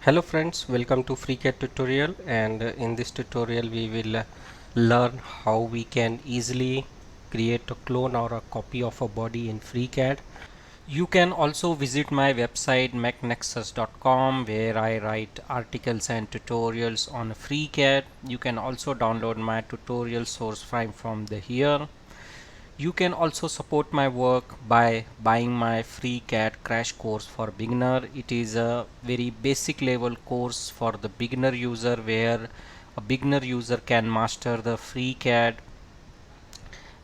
Hello friends, welcome to FreeCAD tutorial, and in this tutorial we will learn how we can easily create a clone or a copy of a body in FreeCAD. You can also visit my website mechnexus.com, where I write articles and tutorials on FreeCAD. You can also download my tutorial source file from here. You can also support my work by buying my FreeCAD crash course for beginner. It is a very basic level course for the beginner user, where a beginner user can master the FreeCAD.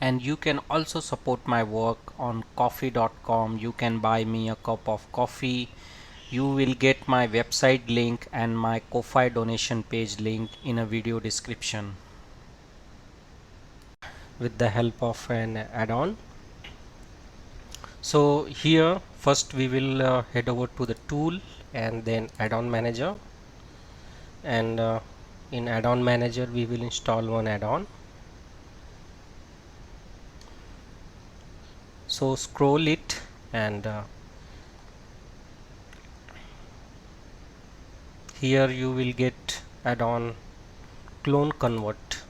And you can also support my work on coffee.com. You can buy me a cup of coffee. You will get my website link and my Ko-Fi donation page link in a video description with the help of an add-on. So here first we will head over to the tool and then add-on manager, and in add-on manager we will install one add-on. So scroll it, and here you will get add-on clone convert.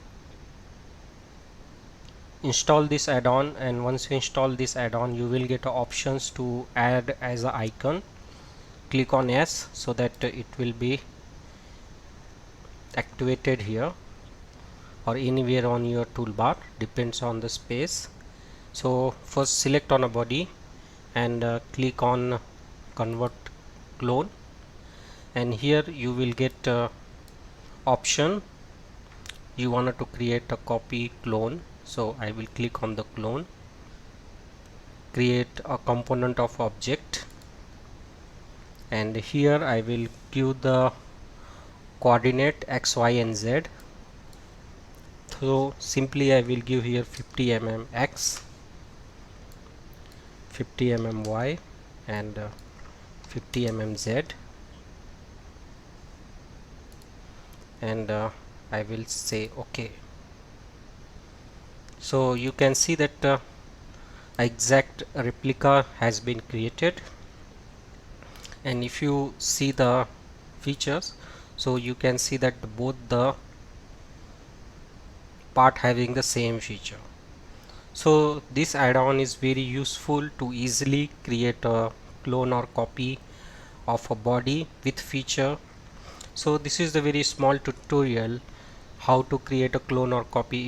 Install this add-on, and once you install this add-on you will get options to add as an icon. Click on yes so that it will be activated here or anywhere on your toolbar, depends on the space. So first select on a body and click on convert clone, and here you will get option you wanted to create a copy clone. So I will click on the clone, create a component of object, and here I will give the coordinate x, y and z. So simply I will give here 50 mm x, 50 mm y and 50 mm z, and I will say OK. So you can see that exact replica has been created, and if you see the features, so you can see that both the part having the same feature. So this add-on is very useful to easily create a clone or copy of a body with feature. So this is the very small tutorial how to create a clone or copy.